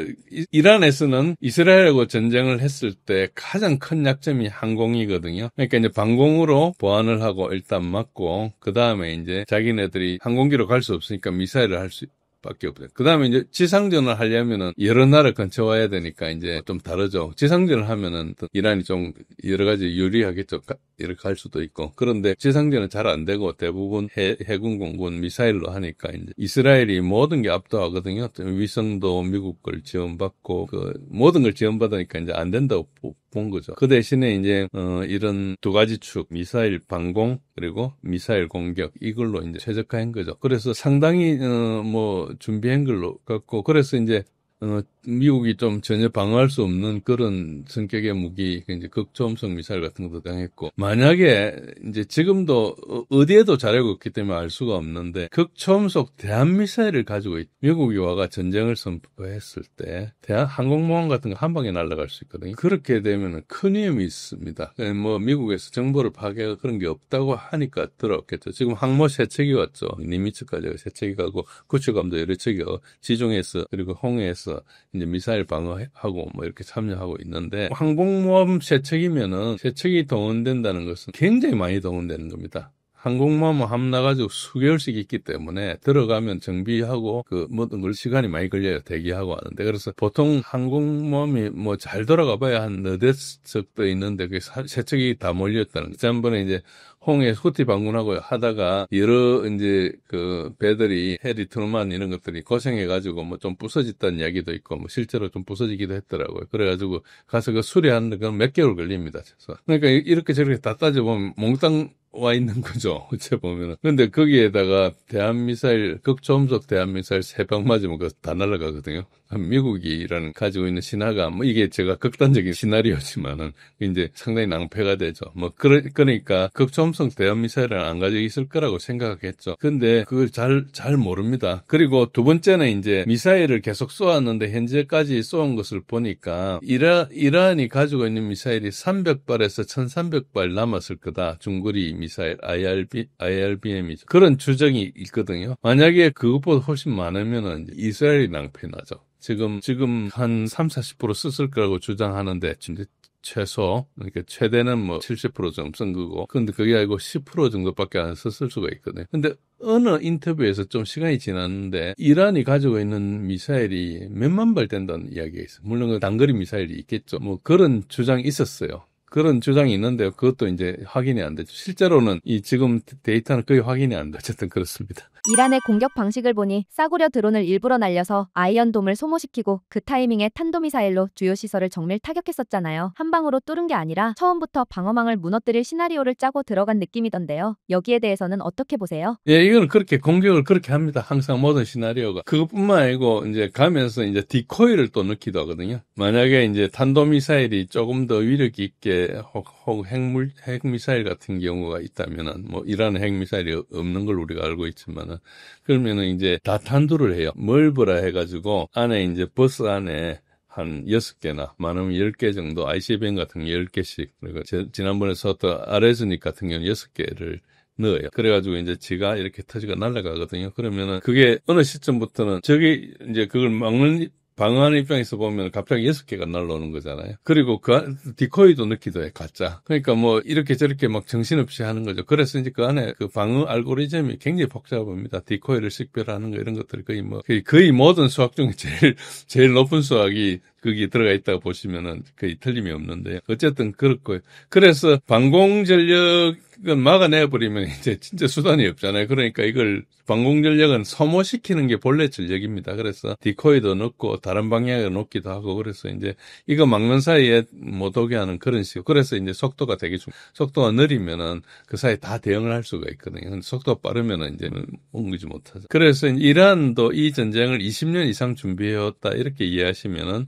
이란에서는 이스라엘하고 전쟁을 했을 때 가장 큰 약점이 항공이거든요. 그러니까 이제 방공으로 보안을 하고 일단 막고 그 다음에 이제 자기네들이 항공기로 갈 수 없으니까 미사일을 할 수 밖에 없어요. 그 다음에 이제 지상전을 하려면은 여러 나라 근처 와야 되니까 이제 좀 다르죠. 지상전을 하면은 이란이 좀 여러 가지 유리하겠죠. 이렇게 갈 수도 있고. 그런데 지상전은 잘 안 되고 대부분 해군, 공군, 미사일로 하니까 이제 이스라엘이 모든 게 압도하거든요. 위성도 미국 걸 지원받고 모든 걸 지원받으니까 이제 안 된다고 본 거죠. 그 대신에 이제 이런 두 가지 축, 미사일 방공 그리고 미사일 공격 이걸로 이제 최적화한 거죠. 그래서 상당히 준비한 걸로 같고 그래서 이제 미국이 좀 전혀 방어할 수 없는 그런 성격의 무기, 이제 극초음속 미사일 같은 것도 당했고, 만약에 이제 지금도 어디에도 자료가 없기 때문에 알 수가 없는데, 극초음속 대한미사일을 가지고 미국이 와가 전쟁을 선포했을 때, 항공모함 같은 거 한 방에 날아갈 수 있거든요. 그렇게 되면 큰 위험이 있습니다. 뭐 미국에서 정보를 파괴가 그런 게 없다고 하니까 들어왔겠죠. 지금 항모 세 척이 왔죠. 니미츠까지 세 척이 가고, 구축함도 여러 척이 지중해에서 그리고 홍해에서 이제 미사일 방어하고 뭐 이렇게 참여하고 있는데 항공모함 세척이면은 세척이 동원된다는 것은 굉장히 많이 동원되는 겁니다. 항공모함 함 나가지고 수개월씩 있기 때문에 들어가면 정비하고 모든 걸 시간이 많이 걸려요. 대기하고 하는데. 그래서 보통 항공모함이 뭐 잘 돌아가 봐야 한 너댓 척도 있는데 그게 세 척이 다 몰렸다는 거죠. 지난번에 이제 홍해 후티 방문하고 하다가 여러 이제 배들이 해리 트루만 이런 것들이 고생해가지고 뭐 좀 부서졌다는 이야기도 있고 뭐 실제로 좀 부서지기도 했더라고요. 그래가지고 가서 수리하는데 그건 몇 개월 걸립니다. 그러니까 이렇게 저렇게 다 따져보면 몽땅 와 있는 거죠. 어째 보면은. 근데 거기에다가 대한미사일, 극초음속 대한미사일 3방 맞으면 그거 다 날아가거든요. 미국이라는 가지고 있는 신화가, 뭐 이게 제가 극단적인 시나리오지만은 이제 상당히 낭패가 되죠. 그러니까 극초음속 대한미사일은 안 가지고 있을 거라고 생각했죠. 근데 그걸 잘 모릅니다. 그리고 두 번째는 이제 미사일을 계속 쏘았는데 현재까지 쏘은 것을 보니까 이란이 가지고 있는 미사일이 300발에서 1300발 남았을 거다. 중거리 미사일, IRBM이죠. 그런 추정이 있거든요. 만약에 그것보다 훨씬 많으면은 이스라엘이 낭패 나죠. 지금 한 30-40% 썼을 거라고 주장하는데, 최소, 그러니까 최대는 뭐 70% 정도 쓴 거고, 근데 그게 아니고 10% 정도밖에 안 썼을 수가 있거든요. 근데 어느 인터뷰에서 좀 시간이 지났는데, 이란이 가지고 있는 미사일이 몇만 발 된다는 이야기가 있어요. 물론 그 단거리 미사일이 있겠죠. 뭐 그런 주장이 있었어요. 그런 주장이 있는데 그것도 이제 확인이 안 되죠. 실제로는 이 지금 데이터는 거의 확인이 안 되죠. 어쨌든 그렇습니다. 이란의 공격 방식을 보니 싸구려 드론을 일부러 날려서 아이언돔을 소모시키고 그 타이밍에 탄도미사일로 주요 시설을 정밀 타격했었잖아요. 한 방으로 뚫은 게 아니라 처음부터 방어망을 무너뜨릴 시나리오를 짜고 들어간 느낌이던데요. 여기에 대해서는 어떻게 보세요? 예, 이건 그렇게 공격을 그렇게 합니다. 항상 모든 시나리오가. 그것뿐만 아니고 이제 가면서 이제 디코이를 또 넣기도 하거든요. 만약에 이제 탄도미사일이 조금 더 위력 있게 혹 핵미사일 같은 경우가 있다면은 뭐 이란은 핵미사일이 없는 걸 우리가 알고 있지만은 그러면은 이제 다탄두를 해요. 멀브라 해가지고 안에 이제 버스 안에 한 6개나 많으면 10개 정도 ICBM 같은 거 10개씩 그리고 지난번에 썼던 아레즈닉 같은 경우는 6개를 넣어요. 그래가지고 이제 지가 이렇게 터지가 날아가거든요. 그러면은 그게 어느 시점부터는 저기 이제 그걸 방어하는 입장에서 보면 갑자기 6개가 날라오는 거잖아요. 그리고 디코이도 넣기도 해, 가짜. 그러니까 뭐 이렇게 저렇게 막 정신없이 하는 거죠. 그래서 이제 그 안에 그 방어 알고리즘이 굉장히 복잡합니다. 디코이를 식별하는 거 이런 것들이 거의 모든 수학 중에 제일 높은 수학이 거기 들어가 있다고 보시면은 거의 틀림이 없는데 어쨌든 그렇고요. 그래서 방공전력은 막아내버리면 이제 진짜 수단이 없잖아요. 그러니까 이걸 방공전력은 소모시키는 게 본래 전력입니다. 그래서 디코이도 넣고 다른 방향에 넣기도 하고 그래서 이제 이거 막는 사이에 못 오게 하는 그런 식으로. 그래서 이제 속도가 되게 속도가 느리면은 그 사이에 다 대응을 할 수가 있거든요. 근데 속도가 빠르면은 이제 옮기지 못하죠. 그래서 이란도 이 전쟁을 20년 이상 준비해왔다 이렇게 이해하시면은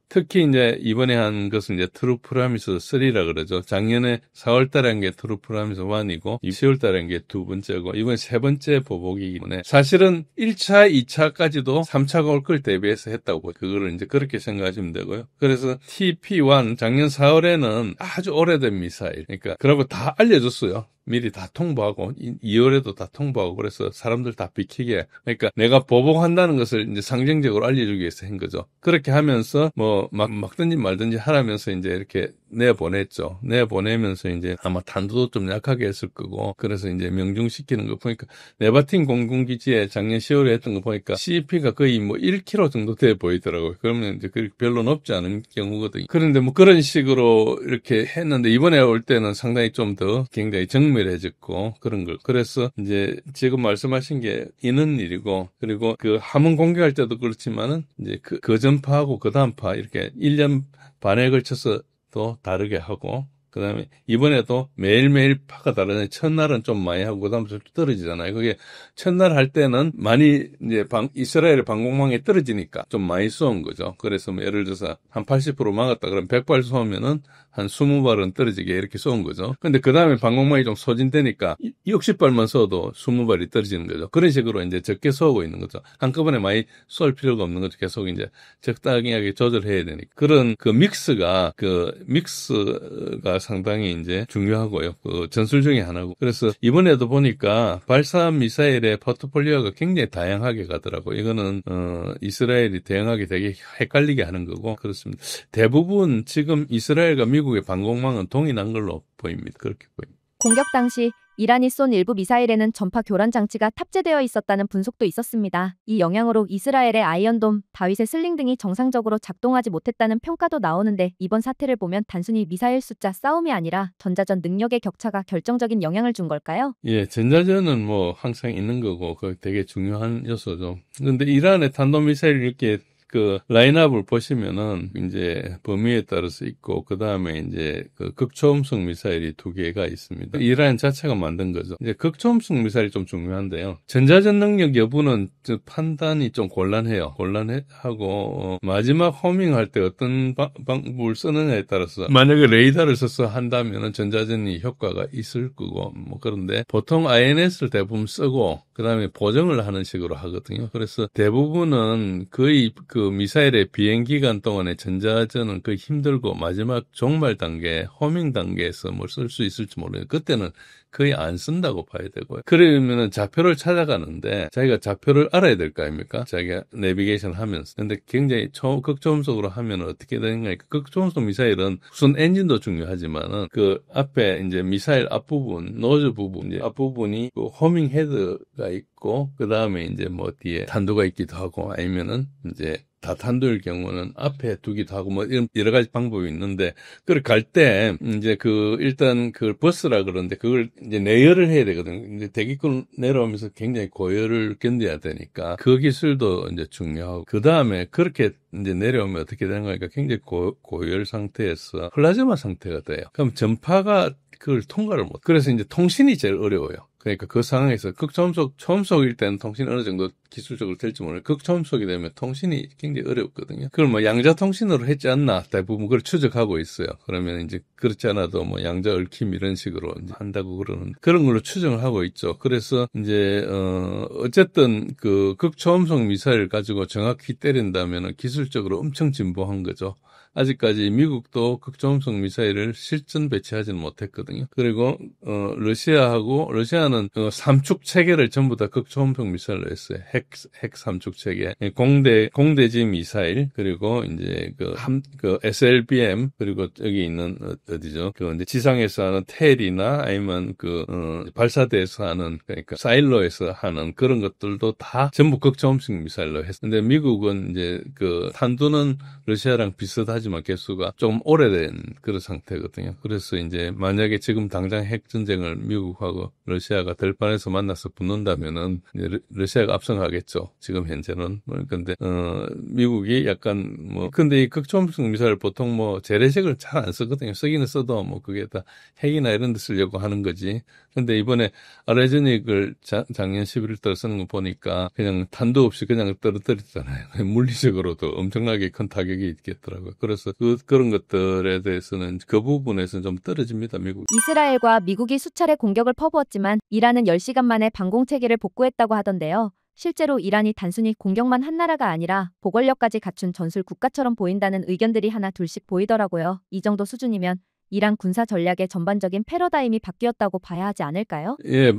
특히 이제 이번에 한 것은 이제 트루프라미스 3라 그러죠. 작년에 4월달에 한 게 트루프라미스 1이고 10월달에 한 게 두 번째고 이번 세 번째 보복이기 때문에 사실은 1차, 2차까지도 3차가 올 걸 대비해서 했다고 그거를 이제 그렇게 생각하시면 되고요. 그래서 TP1 작년 4월에는 아주 오래된 미사일 그러니까 그러고 다 알려줬어요. 미리 다 통보하고 2월에도 다 통보하고 그래서 사람들 다 비키게 그러니까 내가 보복한다는 것을 이제 상징적으로 알려주기 위해서 한 거죠. 그렇게 하면서 뭐 막든지 말든지 하라면서 이제 이렇게 내보냈죠. 내보내면서 이제 아마 탄도도 좀 약하게 했을 거고 그래서 이제 명중시키는 거 보니까 네바틴 공군기지에 작년 10월에 했던 거 보니까 CEP가 거의 뭐 1km 정도 돼 보이더라고요. 그러면 이제 별로 높지 않은 경우거든요. 그런데 뭐 그런 식으로 이렇게 했는데 이번에 올 때는 상당히 좀 더 굉장히 정밀해졌고 그런 걸. 그래서 이제 지금 말씀하신 게 있는 일이고 그리고 그 함흥 공격할 때도 그렇지만은 이제 그 전파하고 그 다음파 이렇게 1년 반에 걸쳐서 또 다르게 하고 그다음에 이번에도 매일매일 파가 다르네. 첫날은 좀 많이 하고 그다음부터 떨어지잖아요. 그게 첫날 할 때는 많이 이제 이스라엘의 방공망에 떨어지니까 좀 많이 쏘은 거죠. 그래서 뭐 예를 들어서 한 80% 막았다 그러면 100발 쏘면은 한 20발은 떨어지게 이렇게 쏘은 거죠. 근데 그다음에 방공망이 좀 소진되니까 60발만 쏘도 20발이 떨어지는 거죠. 그런 식으로 이제 적게 쏘고 있는 거죠. 한꺼번에 많이 쏠 필요가 없는 거죠. 계속 이제 적당하게 조절해야 되니까. 그런 그 믹스가 상당히 이제 중요하고요. 그 전술 중에 하나고. 그래서 이번에도 보니까 발사 미사일의 포트폴리오가 굉장히 다양하게 가더라고요. 이거는 이스라엘이 대응하기 되게 헷갈리게 하는 거고 그렇습니다. 대부분 지금 이스라엘과 미국의 방공망은 동일한 걸로 보입니다. 그렇게 보입니다. 공격 당시 이란이 쏜 일부 미사일에는 전파 교란 장치가 탑재되어 있었다는 분석도 있었습니다. 이 영향으로 이스라엘의 아이언돔, 다윗의 슬링 등이 정상적으로 작동하지 못했다는 평가도 나오는데 이번 사태를 보면 단순히 미사일 숫자 싸움이 아니라 전자전 능력의 격차가 결정적인 영향을 준 걸까요? 예, 전자전은 뭐 항상 있는 거고 그 되게 중요한 요소죠. 그런데 이란의 탄도미사일이 이렇게 그 라인업을 보시면은 이제 범위에 따라서 있고 그다음에 이제 그 극초음속 미사일이 2개가 있습니다. 이란 자체가 만든 거죠. 이제 극초음속 미사일이 좀 중요한데요. 전자전 능력 여부는 판단이 좀 곤란하고 마지막 호밍할 때 어떤 방법을 쓰느냐에 따라서 만약에 레이더를 써서 한다면은 전자전이 효과가 있을 거고 뭐 그런데 보통 INS를 대부분 쓰고 그다음에 보정을 하는 식으로 하거든요. 그래서 대부분은 거의 그 미사일의 비행 기간 동안에 전자전은 거의 힘들고 마지막 종말 단계, 호밍 단계에서 뭘 쓸 수 있을지 모르겠어요. 그때는 거의 안 쓴다고 봐야 되고요. 그러면은 좌표를 찾아가는데 자기가 좌표를 알아야 될 거 아닙니까? 자기가 내비게이션 하면서. 근데 굉장히 극초음속으로 하면 어떻게 되는가? 극초음속 미사일은 우선 엔진도 중요하지만은 그 앞에 이제 미사일 앞부분, 노즈 부분, 이제 앞부분이 그 호밍 헤드가 있고 그 다음에 이제 뭐 뒤에 탄두가 있기도 하고 아니면은 이제 다탄두일 경우는 앞에 두기도 하고 뭐 이런 여러 가지 방법이 있는데 그걸 갈 때 이제 일단 그걸 버스라 그러는데 그걸 이제 내열을 해야 되거든요. 이제 대기권 내려오면서 굉장히 고열을 견뎌야 되니까 그 기술도 이제 중요하고 그 다음에 그렇게 이제 내려오면 어떻게 되는 거니까 굉장히 고열 상태에서 플라즈마 상태가 돼요. 그럼 전파가 그걸 통과를 못. 그래서 이제 통신이 제일 어려워요. 그러니까 그 상황에서 초음속일 때는 통신이 어느 정도 기술적으로 될지 모르겠는데 극초음속이 되면 통신이 굉장히 어렵거든요. 그걸 뭐 양자 통신으로 했지 않나 대부분 그걸 추적하고 있어요. 그러면 이제 그렇지 않아도 뭐 양자 얽힘 이런 식으로 이제 한다고 그러는 그런 걸로 추정을 하고 있죠. 그래서 이제 어쨌든 그 극초음속 미사일을 가지고 정확히 때린다면은 기술적으로 엄청 진보한 거죠. 아직까지 미국도 극초음속 미사일을 실전 배치하지는 못했거든요. 그리고 러시아는 삼축 체계를 전부 다 극초음속 미사일로 했어요. 핵 삼축체계, 공대지 미사일, 그리고 이제 그 SLBM, 그리고 여기 있는 어디죠? 그 이제 지상에서 하는 텔이나 아니면 발사대에서 하는, 그러니까 사일로에서 하는 그런 것들도 다 전부 극초음속 미사일로 했는데, 미국은 이제 그 탄두는 러시아랑 비슷하지만 개수가 좀 오래된 그런 상태거든요. 그래서 이제 만약에 지금 당장 핵전쟁을 미국하고 러시아가 들판에서 만나서 붙는다면은 이제 러시아가 압승하겠죠. 지금 현재는. 근데 미국이 약간 근데 이 극초음속 미사일 보통 재래식을 잘 안 쓰거든요. 쓰기는 써도 그게 다 핵이나 이런 데 쓰려고 하는 거지. 근데 이번에 아레제닉을 작년 11월 달 쓰는 거 보니까 그냥 탄도 없이 그냥 떨어뜨렸잖아요. 물리적으로도 엄청나게 큰 타격이 있겠더라고요. 그래서 그런 것들에 대해서는 그 부분에서는 좀 떨어집니다, 미국. 이스라엘과 미국이 수차례 공격을 퍼부었지만 이란은 10시간 만에 방공체계를 복구했다고 하던데요. 실제로 이란이 단순히 공격만 한 나라가 아니라 보건력까지 갖춘 전술 국가처럼 보인다는 의견들이 하나 둘씩 보이더라고요. 이 정도 수준이면 이란 군사 전략의 전반적인 패러다임이 바뀌었다고 봐야 하지 않을까요? 예,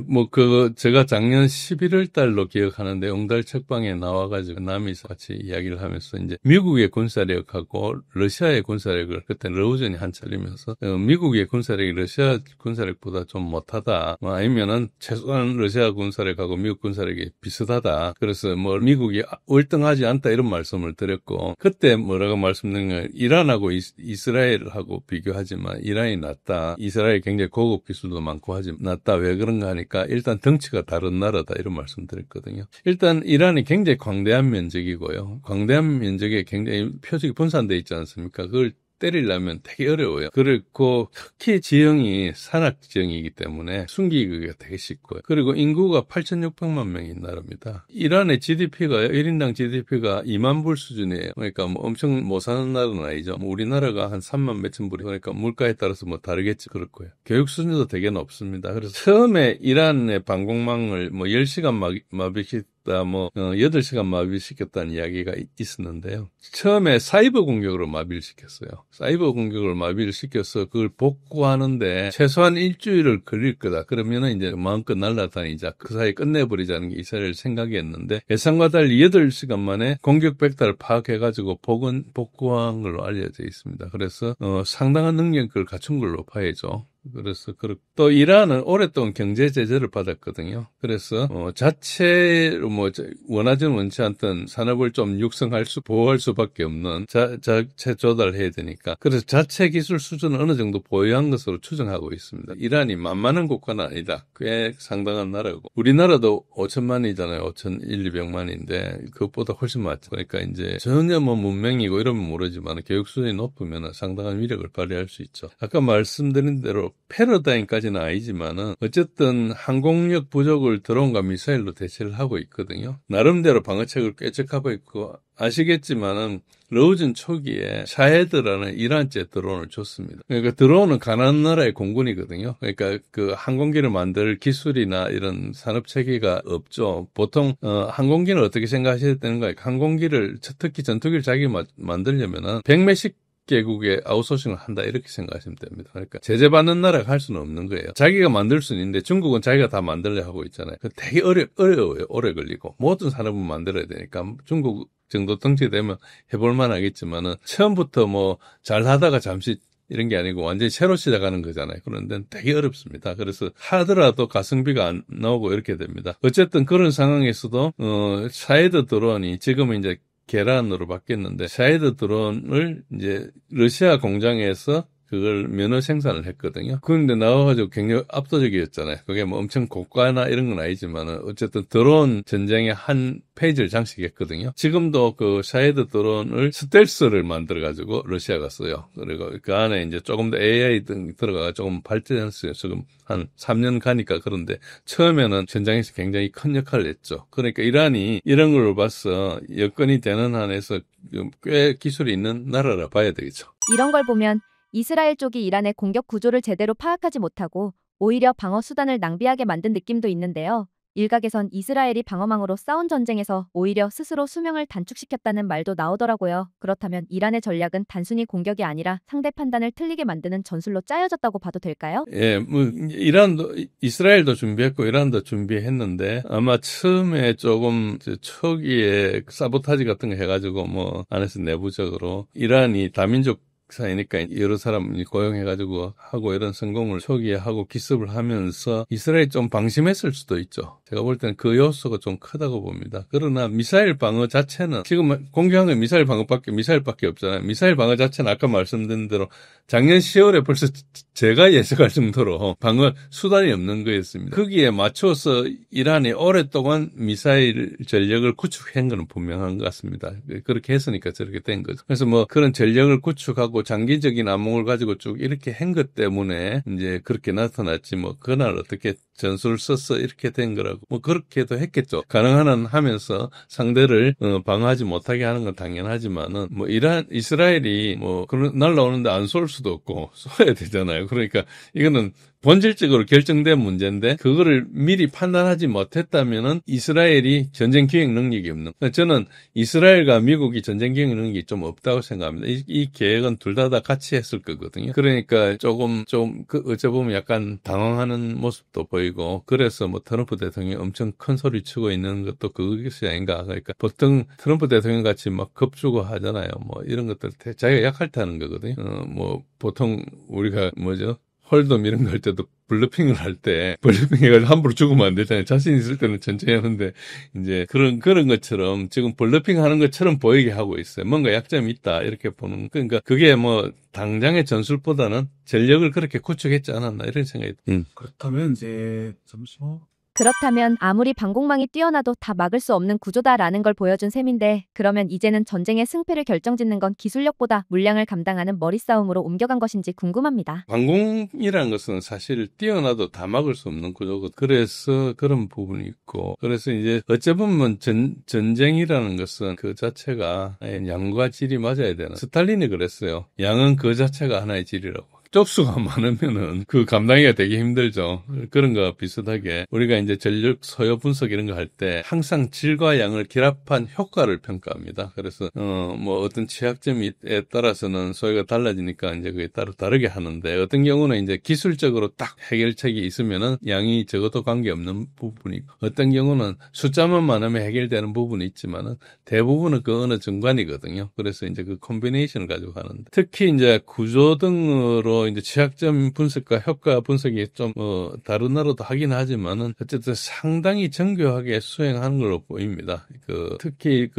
제가 작년 11월 달로 기억하는데, 옹달 책방에 나와가지고 남이서 같이 이야기를 하면서, 이제, 미국의 군사력하고 러시아의 군사력을, 그때 러우전이 한차리면서, 미국의 군사력이 러시아 군사력보다 좀 못하다, 아니면은, 최소한 러시아 군사력하고 미국 군사력이 비슷하다. 그래서 미국이 월등하지 않다, 이런 말씀을 드렸고, 그때 뭐라고 말씀드린 건, 이란하고 이스라엘하고 비교하지만, 이란이 낫다. 이스라엘이 굉장히 고급 기술도 많고 하지 낫다. 왜 그런가 하니까 일단 덩치가 다른 나라다. 이런 말씀 드렸거든요. 일단 이란이 굉장히 광대한 면적이고요. 광대한 면적에 굉장히 표적이 분산되어 있지 않습니까? 그걸 때리려면 되게 어려워요. 그리고 특히 지형이 산악 지형이기 때문에 숨기기가 되게 쉽고요. 그리고 인구가 8,600만 명인 나라입니다. 이란의 GDP가 1인당 GDP가 2만 불 수준이에요. 그러니까 엄청 못 사는 나라는 아니죠. 우리나라가 한 3만 몇천 불이, 그러니까 물가에 따라서 다르겠지. 그럴 거예요. 교육 수준도 되게 높습니다. 그래서 처음에 이란의 방공망을 10시간 마비시 8시간 마비시켰다는 이야기가 있었는데요. 처음에 사이버 공격으로 마비를 시켰어요. 사이버 공격으로 마비를 시켜서 그걸 복구하는데 최소한 일주일을 걸릴 거다. 그러면은 이제 마음껏 날아다니자. 그 사이에 끝내버리자는 게 이스라엘 생각이었는데, 예상과 달리 8시간 만에 공격 벡터를 파악해가지고 복구한 걸로 알려져 있습니다. 그래서, 상당한 능력을 갖춘 걸로 봐야죠. 그래서 또 이란은 오랫동안 경제 제재를 받았거든요. 그래서 자체로 원하지는 원치 않던 산업을 좀 보호할 수밖에 없는 자체 조달해야 되니까. 그래서 자체 기술 수준은 어느 정도 보유한 것으로 추정하고 있습니다. 이란이 만만한 국가는 아니다. 꽤 상당한 나라고. 우리나라도 5천만이잖아요. 200만인데 그것보다 훨씬 많죠. 그러니까 이제 전혀 문명이고 이러면 모르지만 교육 수준이 높으면 상당한 위력을 발휘할 수 있죠. 아까 말씀드린 대로 패러다임까지는 아니지만은 어쨌든 항공력 부족을 드론과 미사일로 대체를 하고 있거든요. 나름대로 방어책을 꿰적하고 있고, 아시겠지만은 러우전 초기에 샤헤드라는 이란제 드론을 줬습니다. 그러니까 드론은 가난한 나라의 공군이거든요. 그러니까 그 항공기를 만들 기술이나 이런 산업 체계가 없죠. 보통 항공기는 어떻게 생각하셔야 되는 거예요? 항공기를, 특히 전투기를 자기 만들려면은 100몇십 개국에 아웃소싱을 한다, 이렇게 생각하시면 됩니다. 그러니까 제재받는 나라가 할 수는 없는 거예요. 자기가 만들 수는 있는데 중국은 자기가 다 만들려 하고 있잖아요. 되게 어려워요. 오래 걸리고. 모든 산업은 만들어야 되니까 중국 정도 덩치되면 해볼만 하겠지만은 처음부터 잘 하다가 잠시 이런 게 아니고 완전히 새로 시작하는 거잖아요. 그런데 되게 어렵습니다. 그래서 하더라도 가성비가 안 나오고 이렇게 됩니다. 어쨌든 그런 상황에서도 샤헤드 드론이 지금은 이제 계란으로 바뀌었는데, 샤헤드 드론을 이제 러시아 공장에서 그걸 면허 생산을 했거든요. 그런데 나와가지고 굉장히 압도적이었잖아요. 그게 엄청 고가나 이런 건 아니지만은 어쨌든 드론 전쟁의 한 페이지를 장식했거든요. 지금도 그 샤헤드 드론을 스텔스를 만들어가지고 러시아가 써요. 그리고 그 안에 이제 조금 더 AI 등 들어가가 조금 발전했어요. 지금 한 3년 가니까. 그런데 처음에는 전장에서 굉장히 큰 역할을 했죠. 그러니까 이란이 이런 걸 봐서 여건이 되는 한에서 꽤 기술이 있는 나라라 봐야 되겠죠. 이런 걸 보면 이스라엘 쪽이 이란의 공격 구조를 제대로 파악하지 못하고 오히려 방어 수단을 낭비하게 만든 느낌도 있는데요. 일각에선 이스라엘이 방어망으로 싸운 전쟁에서 오히려 스스로 수명을 단축시켰다는 말도 나오더라고요. 그렇다면 이란의 전략은 단순히 공격이 아니라 상대 판단을 틀리게 만드는 전술로 짜여졌다고 봐도 될까요? 예, 이스라엘도 준비했고 이란도 준비했는데 아마 처음에 조금 초기에 사보타지 같은 거 해가지고 뭐 안에서 내부적으로 이란이 다민족 사이니까 여러 사람 고용해가지고 하고 이런 성공을 초기에 하고 기습을 하면서 이스라엘이 좀 방심했을 수도 있죠. 제가 볼 때는 그 요소가 좀 크다고 봅니다. 그러나 미사일 방어 자체는 지금 공개한 건 미사일밖에 없잖아요. 미사일 방어 자체는 아까 말씀드린 대로 작년 10월에 벌써 제가 예측할 정도로 방어 수단이 없는 거였습니다. 거기에 맞춰서 이란이 오랫동안 미사일 전력을 구축한 건 분명한 것 같습니다. 그렇게 했으니까 저렇게 된 거죠. 그래서 뭐 그런 전력을 구축하고 장기적인 안목을 가지고 쭉 이렇게 한 것 때문에 이제 그렇게 나타났지 뭐 그날 어떻게 전술을 써서 이렇게 된 거라고 뭐 그렇게도 했겠죠. 가능한 한 하면서 상대를 방어하지 못하게 하는 건 당연하지만은 뭐 이스라엘이 뭐 그런 날라오는데 안 쏠 수도 없고 쏘야 되잖아요. 그러니까 이거는 본질적으로 결정된 문제인데 그거를 미리 판단하지 못했다면은 이스라엘이 전쟁 기획 능력이 없는. 저는 이스라엘과 미국이 전쟁 기획 능력이 좀 없다고 생각합니다. 이 계획은 둘 다 같이 했을 거거든요. 그러니까 어째 보면 약간 당황하는 모습도 보이고 그래서 뭐 트럼프 대통령이 엄청 큰 소리 치고 있는 것도 그것이 아닌가. 그러니까 보통 트럼프 대통령 같이 막 겁주고 하잖아요. 뭐 이런 것들 자기가 약할 때 하는 거거든요. 뭐 보통 우리가 홀덤 이런 거 할 때도 블러핑을 할 때 블러핑 해가지고 함부로 죽으면 안 되잖아요. 자신 있을 때는 천천히 하는데 이제 그런 것처럼 지금 블러핑 하는 것처럼 보이게 하고 있어요. 뭔가 약점이 있다 이렇게 보는. 그러니까 그게 뭐 당장의 전술보다는 전력을 그렇게 구축했지 않았나 이런 생각이 듭니다. 그렇다면 이제 잠시만. 그렇다면 아무리 방공망이 뛰어나도 다 막을 수 없는 구조다라는 걸 보여준 셈인데 그러면 이제는 전쟁의 승패를 결정짓는 건 기술력보다 물량을 감당하는 머리싸움으로 옮겨간 것인지 궁금합니다. 방공이라는 것은 사실 뛰어나도 다 막을 수 없는 구조거든요. 그래서 그런 부분이 있고 그래서 이제 어째 보면 전쟁이라는 것은 그 자체가 양과 질이 맞아야 되는. 스탈린이 그랬어요. 양은 그 자체가 하나의 질이라고. 쪽수가 많으면은 그 감당하기가 되게 힘들죠. 그런 거 비슷하게 우리가 이제 전력 소요 분석 이런 거 할 때 항상 질과 양을 결합한 효과를 평가합니다. 그래서 뭐 어떤 취약점에 따라서는 소요가 달라지니까 이제 그게 따로 다르게 하는데 어떤 경우는 이제 기술적으로 딱 해결책이 있으면은 양이 적어도 관계없는 부분이 어떤 경우는 숫자만 많으면 해결되는 부분이 있지만은 대부분은 그 어느 중간이거든요. 그래서 이제 그 콤비네이션을 가지고 하는데 특히 이제 구조 등으로 이제 취약점 분석과 효과 분석이 좀 다른 나라도 하긴 하지만은 어쨌든 상당히 정교하게 수행하는 걸로 보입니다. 특히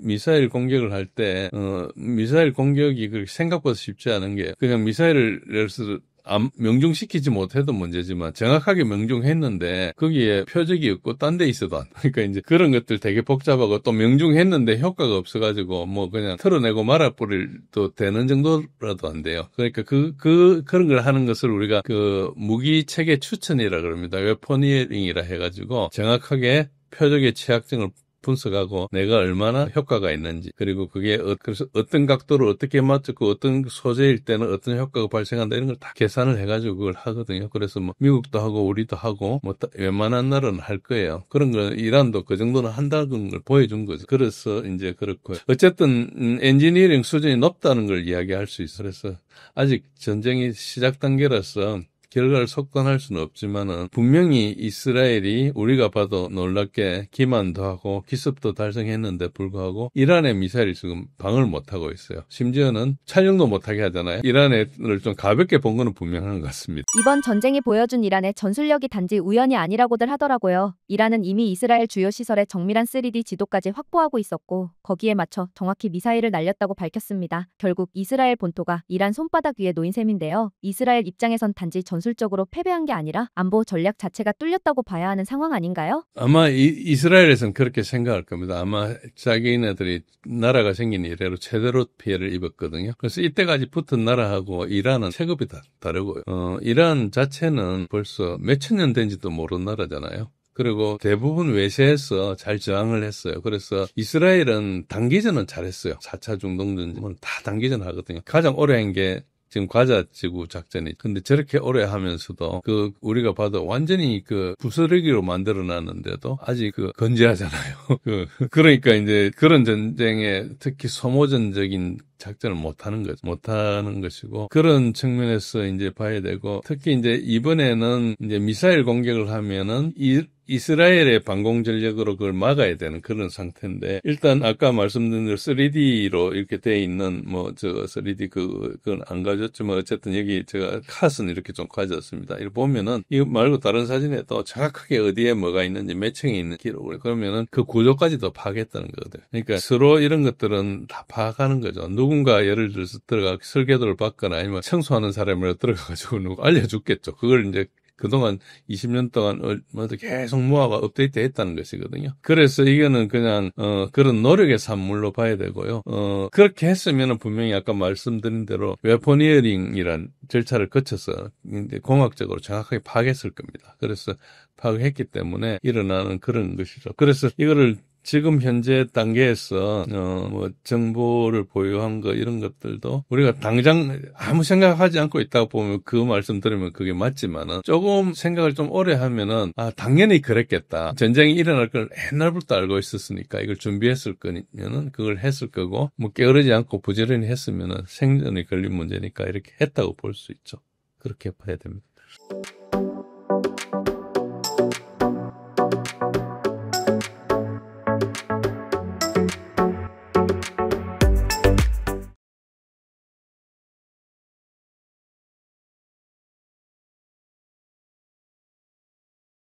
미사일 공격을 할 때 미사일 공격이 그렇게 생각보다 쉽지 않은 게 그냥 미사일을 예를 들어서 명중시키지 못해도 문제지만 정확하게 명중했는데 거기에 표적이 없고 딴 데 있어도 안. 그러니까 이제 그런 것들 되게 복잡하고 또 명중했는데 효과가 없어가지고 뭐 그냥 털어내고 말아버릴도 되는 정도라도 안 돼요. 그러니까 그런 걸 하는 것을 우리가 무기 체계 추천이라 그럽니다. 웨포니어링이라 해가지고 정확하게 표적의 취약점을 분석하고 내가 얼마나 효과가 있는지 그리고 그게 그래서 어떤 각도로 어떻게 맞췄고 어떤 소재일 때는 어떤 효과가 발생한다 이런 걸 다 계산을 해가지고 그걸 하거든요. 그래서 뭐 미국도 하고 우리도 하고 뭐 웬만한 나라는 할 거예요. 그런 거 이란도 그 정도는 한다는 걸 보여준 거죠. 그래서 이제 그렇고 어쨌든 엔지니어링 수준이 높다는 걸 이야기할 수 있어요. 그래서 아직 전쟁이 시작 단계라서 결과를 속단할 수는 없지만은 분명히 이스라엘이 우리가 봐도 놀랍게 기만도 하고 기습도 달성했는데 불구하고 이란의 미사일이 지금 방어를 못하고 있어요. 심지어는 촬영도 못하게 하잖아요. 이란을 좀 가볍게 본 거는 분명한 것 같습니다. 이번 전쟁이 보여준 이란의 전술력이 단지 우연이 아니라고들 하더라고요. 이란은 이미 이스라엘 주요 시설에 정밀한 3D 지도까지 확보하고 있었고 거기에 맞춰 정확히 미사일을 날렸다고 밝혔습니다. 결국 이스라엘 본토가 이란 손바닥 위에 놓인 셈인데요. 이스라엘 입장에선 단지 전술적으로 패배한 게 아니라 안보 전략 자체가 뚫렸다고 봐야 하는 상황 아닌가요? 아마 이스라엘에서는 그렇게 생각할 겁니다. 아마 자기네들이 나라가 생긴 이래로 최대로 피해를 입었거든요. 그래서 이때까지 붙은 나라하고 이란은 체급이 다르고요. 이란 자체는 벌써 몇천 년 된지도 모르는 나라잖아요. 그리고 대부분 외세에서 잘 저항을 했어요. 그래서 이스라엘은 단기전은 잘했어요. 4차 중동전은 다 단기전 하거든요. 가장 오래 한 게 지금 과자지구 작전이. 근데 저렇게 오래 하면서도 우리가 봐도 완전히 부스러기로 만들어놨는데도 아직 건재하잖아요. 그러니까 이제 그런 전쟁에 특히 소모전적인 작전을 못하는 것이고, 그런 측면에서 이제 봐야 되고, 특히 이제 이번에는 이제 미사일 공격을 하면은 이스라엘의 방공 전력으로 그걸 막아야 되는 그런 상태인데, 일단 아까 말씀드린 대로 3D로 이렇게 돼 있는 3D 그건 안 가졌지만 어쨌든 여기 제가 컷은 이렇게 좀 가졌습니다. 이거 보면은 이거 말고 다른 사진에도 정확하게 어디에 뭐가 있는지 몇 층에 있는 기록을, 그러면은 그 구조까지도 파악했다는 거거든요. 그러니까 서로 이런 것들은 다 파악하는 거죠. 누군가 예를 들어서 설계도를 받거나 아니면 청소하는 사람을 들어가가지고 누구 알려줬겠죠. 그걸 이제 그동안 20년 동안 계속 모아가 업데이트 했다는 것이거든요. 그래서 이거는 그냥 그런 노력의 산물로 봐야 되고요. 그렇게 했으면 분명히 아까 말씀드린 대로 웨포니어링이란 절차를 거쳐서 이제 공학적으로 정확하게 파악했을 겁니다. 그래서 파악했기 때문에 일어나는 그런 것이죠. 그래서 이거를 지금 현재 단계에서 정보를 보유한 거 이런 것들도 우리가 당장 아무 생각하지 않고 있다고 보면 그 말씀 들으면 그게 맞지만은 조금 생각을 좀 오래 하면은 당연히 그랬겠다. 전쟁이 일어날 걸 옛날부터 알고 있었으니까 이걸 준비했을 거면은 그걸 했을 거고, 게으르지 않고 부지런히 했으면은 생존이 걸린 문제니까 이렇게 했다고 볼 수 있죠. 그렇게 봐야 됩니다.